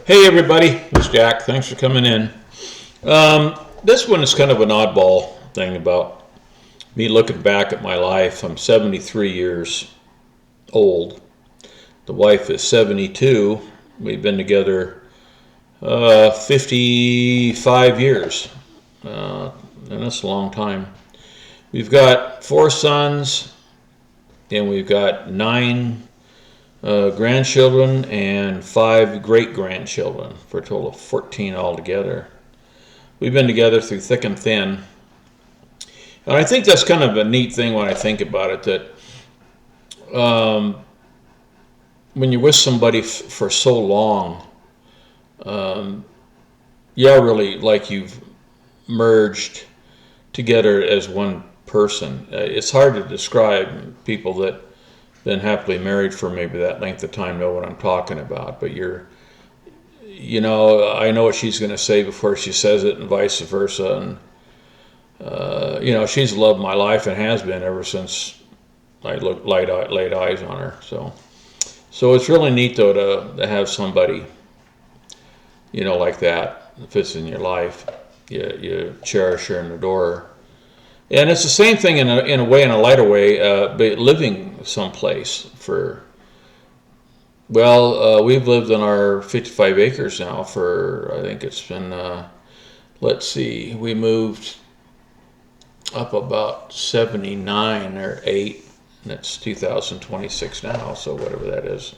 Hey everybody, it's Jack. Thanks for coming in. This one is kind of an oddball thing about me looking back at my life. I'm 73 years old. The wife is 72. We've been together 55 years, and that's a long time. We've got 4 sons, and we've got 9 grandchildren and 5 great-grandchildren, for a total of 14 altogether. We've been together through thick and thin. And I think that's kind of a neat thing when I think about it, that when you're with somebody for so long, really like you've merged together as one person. It's hard to describe. People that been happily married for maybe that length of time know what I'm talking about. But I know what she's going to say before she says it, and vice versa. And she's loved my life and has been ever since I laid eyes on her. So it's really neat though to have somebody, like that fits in your life. You cherish her and adore her. And it's the same thing in a way, in a lighter way, but living someplace we've lived on our 55 acres now for, I think it's been, we moved up about 79 or 8, and it's 2026 now, so whatever that is.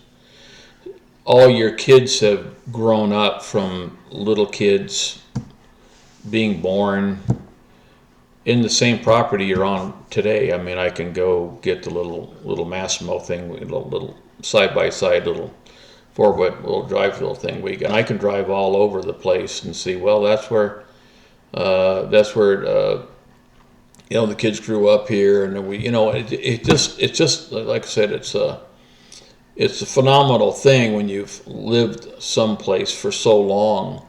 All your kids have grown up from little kids being born in the same property you're on today. I mean, I can go get the little Massimo thing, little side-by-side little 4x drive little thing and I can drive all over the place and see, well, that's where the kids grew up here, and it's just like I said, it's a phenomenal thing when you've lived someplace for so long.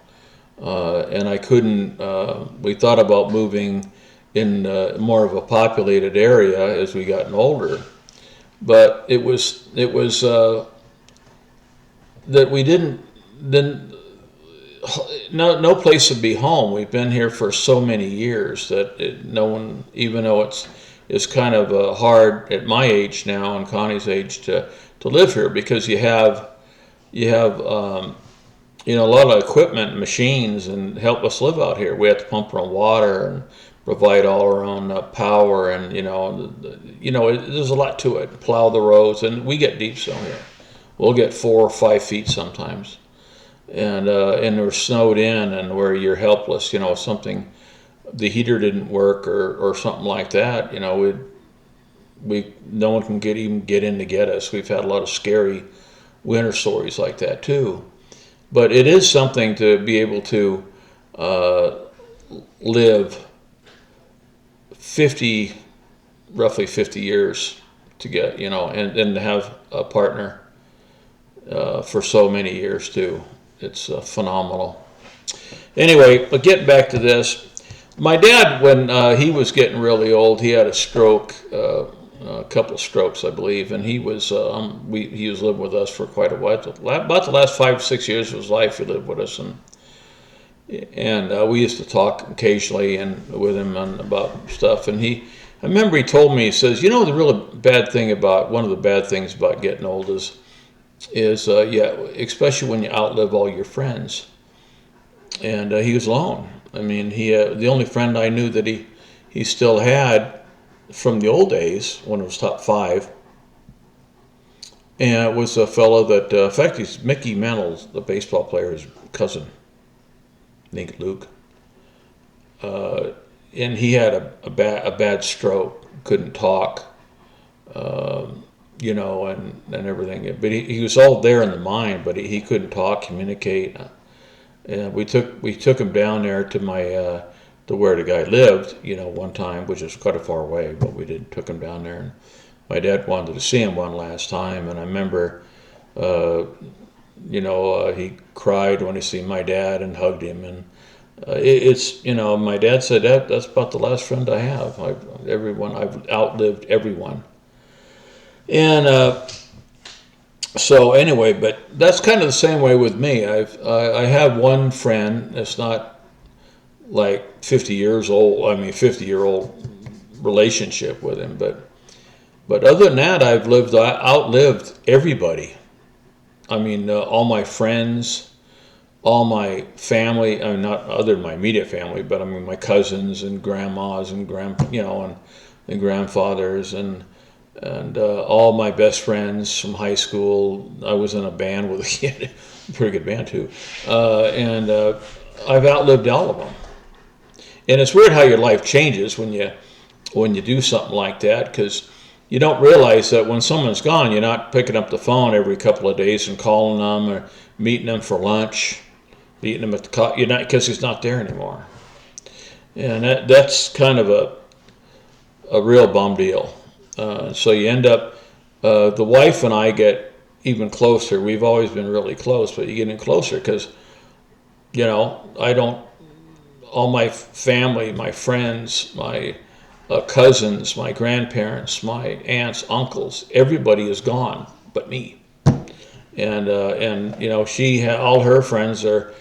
And I couldn't. We thought about moving in more of a populated area as we gotten older, but it was that we didn't no place to be home. We've been here for so many years that no one, even though it's kind of hard at my age now and Connie's age to live here, because you have a lot of equipment and machines and help us live out here. We have to pump our own water and provide all our own power, and there's a lot to it. Plow the roads, and we get deep snow here. We'll get 4 or 5 feet sometimes, and we're snowed in, and where you're helpless. Something, the heater didn't work or something like that. No one can get in to get us. We've had a lot of scary winter stories like that too. But it is something to be able to live roughly 50 years to get, and to have a partner for so many years too. It's phenomenal. Anyway, but getting back to this, my dad, when he was getting really old, he had a stroke, a couple of strokes, I believe, and he was living with us for quite a while. About the last 5 or 6 years of his life, he lived with us, and we used to talk occasionally and with him about stuff. And I remember he told me, he says, one of the bad things about getting old is especially when you outlive all your friends. And he was alone. I mean, the only friend I knew that he still had from the old days, when it was top 5, and it was a fellow that, in fact, he's Mickey Mantle, the baseball player, his cousin, I think Luke. And he had a bad stroke, couldn't talk, and everything. But he was all there in the mind, but he couldn't talk, communicate. And we took him down there to to where the guy lived, one time, which is quite a far away, but took him down there. And my dad wanted to see him one last time, and I remember, he cried when he seen my dad and hugged him. And my dad said that's about the last friend I have. I've outlived everyone. And So anyway, but that's kind of the same way with me. I have one friend that's not like 50 years old. I mean, 50-year-old relationship with him, but other than that, I outlived everybody. I mean, all my friends, all my family. I mean, not other than my immediate family, but I mean my cousins and grandmas and and grandfathers and all my best friends from high school. I was in a band with a kid, a pretty good band too, and I've outlived all of them. And it's weird how your life changes when you do something like that, because you don't realize that when someone's gone, you're not picking up the phone every couple of days and calling them or meeting them for lunch, meeting them at the you're not, because he's not there anymore, and that's kind of a real bum deal. So you end up, the wife and I get even closer. We've always been really close, but you get in closer because, I don't, all my family, my friends, my cousins, my grandparents, my aunts, uncles, everybody is gone but me. And she had all her friends are.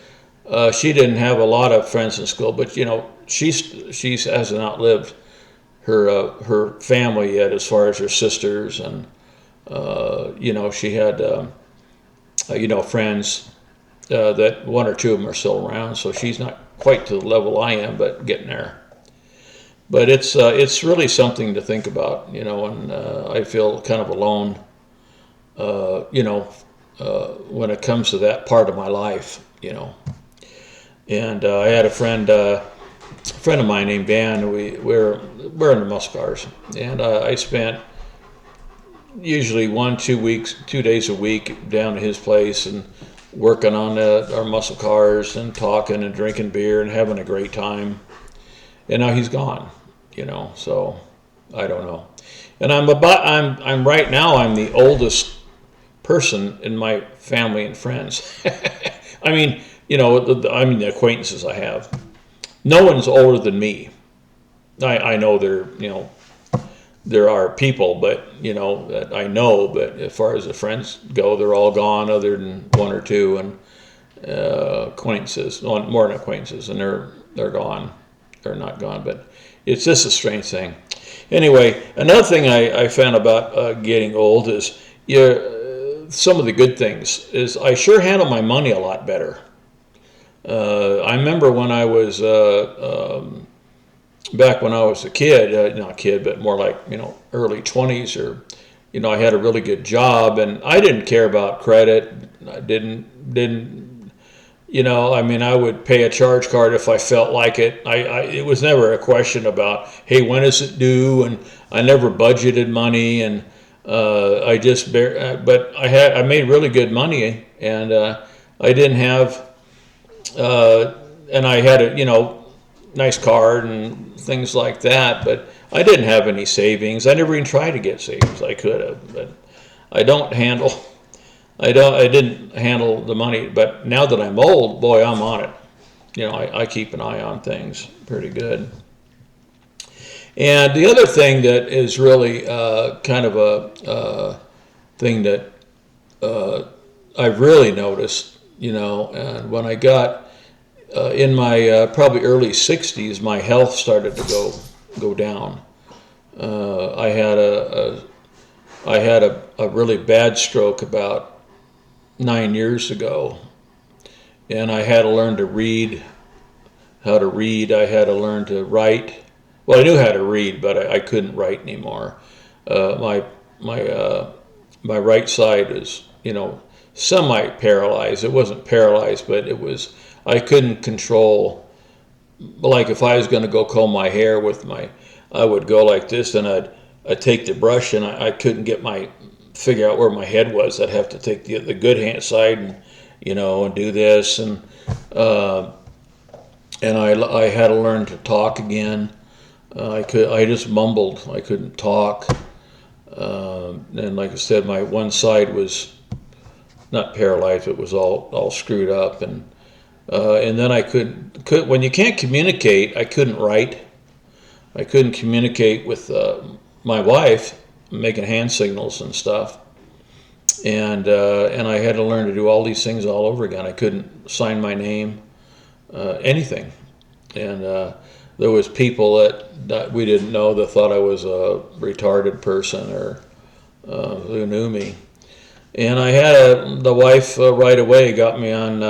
She didn't have a lot of friends in school, but she hasn't outlived her family yet, as far as her sisters, and she had friends that one or two of them are still around. So she's not quite to the level I am, but getting there. But it's really something to think about, and I feel kind of alone, when it comes to that part of my life, And I had a friend of mine named Dan. We're in the muscle cars, and I spent usually 2 days a week down to his place and working on our muscle cars and talking and drinking beer and having a great time. And now he's gone, So I don't know. And I'm right now I'm the oldest person in my family and friends. I mean, the acquaintances I have. No one's older than me. I know there are people, but that I know. But as far as the friends go, they're all gone, other than one or two, and acquaintances, more than acquaintances, and they're gone. They're not gone, but it's just a strange thing. Anyway, another thing I found about getting old is some of the good things is I sure handle my money a lot better. I remember when I was back when I was a kid, not a kid, but more like early 20s, or I had a really good job, and I didn't care about credit. I didn't I would pay a charge card if I felt like it. It was never a question about, hey, when is it due, and I never budgeted money, and but I made really good money, and I didn't have. And I had a nice card and things like that, but I didn't have any savings. I never even tried to get savings. I could have, but I didn't handle the money. But now that I'm old, boy, I'm on it. I keep an eye on things pretty good. And the other thing that is really kind of a thing that I've really noticed, and when I got in my probably early 60s, my health started to go down. I had a really bad stroke about 9 years ago, and I had to learn to read, how to read. I had to learn to write. Well, I knew how to read, but I couldn't write anymore. My right side is semi-paralyzed. It wasn't paralyzed, but I couldn't control. Like if I was going to go comb my hair I would go like this, and I'd take the brush, and I couldn't figure out where my head was. I'd have to take the good hand side and and do this, and I had to learn to talk again. I just mumbled. I couldn't talk, and like I said, my one side was not paralyzed. It was all screwed up, and then I couldn't. When you can't communicate, I couldn't write. I couldn't communicate with my wife, making hand signals and stuff. and I had to learn to do all these things all over again. I couldn't sign my name, anything, and there was people that we didn't know that thought I was a retarded person or who knew me. And I had the wife right away got me on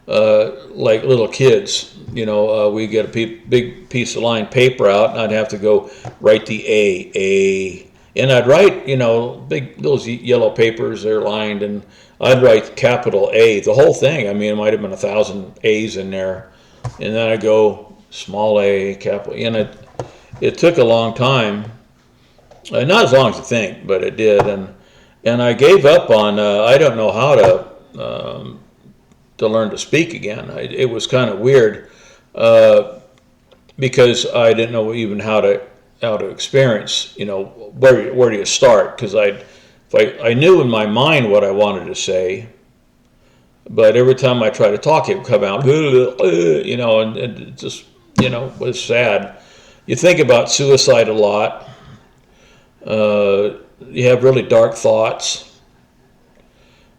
like little kids. We get a big piece of lined paper out, and I'd have to go write the A, and I'd write, big those yellow papers, they're lined, and I'd write capital A, the whole thing. I mean, it might have been 1,000 A's in there, and then I'd go small a, capital, and it took a long time, not as long as you think, but it did, and I gave up on. I don't know how to learn to speak again. It was kind of weird because I didn't know even how to experience. Where do you start? Because I knew in my mind what I wanted to say, but every time I tried to talk, it would come out, and it just was sad. You think about suicide a lot. You have really dark thoughts,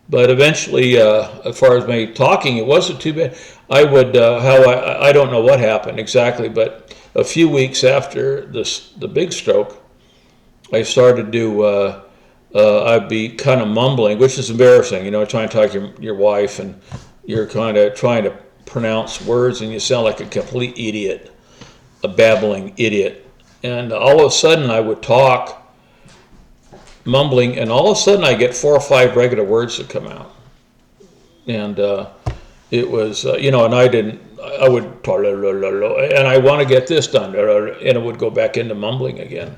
but eventually, as far as me talking, it wasn't too bad. I would I don't know what happened exactly, but a few weeks after the big stroke, I started to I'd be kind of mumbling, which is embarrassing. Trying to talk to your wife, and you're kind of trying to pronounce words, and you sound like a complete idiot, a babbling idiot. And all of a sudden, I would talk mumbling, and all of a sudden I get 4 or 5 regular words that come out, and it was and I would talk, and I want to get this done, and it would go back into mumbling again.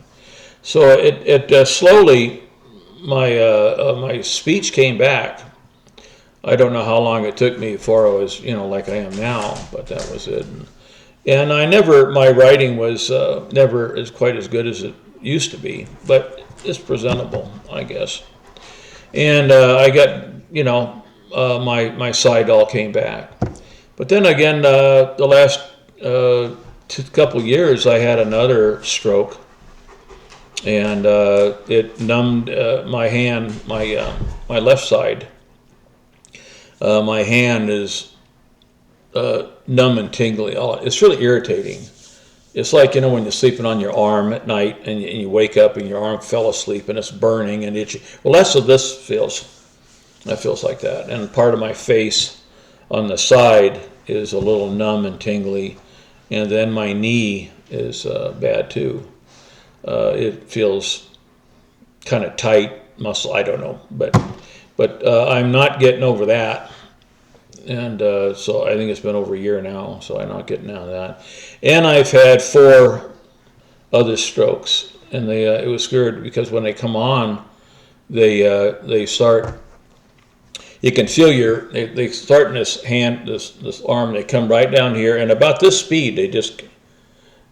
So it slowly my speech came back. I don't know how long it took me before I was like I am now, but that was it. And my writing was never as quite as good as it used to be, but it's presentable, I guess. And I got, my sight all came back. But then again, the last couple years, I had another stroke, and it numbed my hand, my left side. My hand is numb and tingly. It's really irritating. It's like, when you're sleeping on your arm at night and you wake up and your arm fell asleep and it's burning and itchy. Well, that's what this feels. That feels like that. And part of my face on the side is a little numb and tingly. And then my knee is bad too. It feels kind of tight muscle. I don't know. But I'm not getting over that. And so I think it's been over a year now, so I'm not getting out of that. And I've had 4 other strokes, and it was scary because when they come on, they start. You can feel they start in this hand, this arm. They come right down here, and about this speed,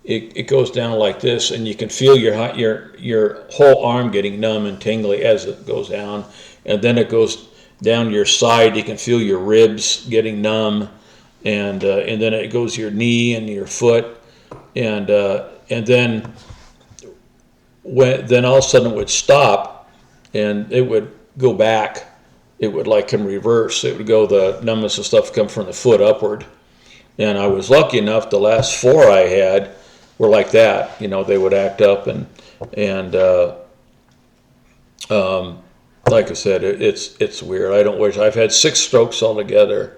it goes down like this, and you can feel your whole arm getting numb and tingly as it goes down, and then it goes down your side. You can feel your ribs getting numb, and then it goes your knee and your foot, and then then all of a sudden it would stop, and it would go back. It would like come reverse. It would go, the numbness and stuff come from the foot upward, and I was lucky enough. The last 4 I had were like that. They would act up, and like I said, it's weird. I don't wish. I've had 6 strokes altogether.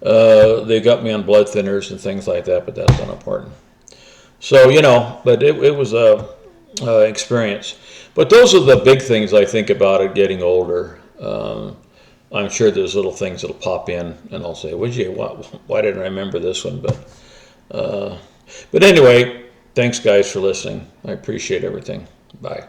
They got me on blood thinners and things like that, but that's not important. So but it was a experience. But those are the big things I think about it getting older. I'm sure there's little things that'll pop in, and I'll say, why didn't I remember this one? But anyway, thanks guys for listening. I appreciate everything. Bye.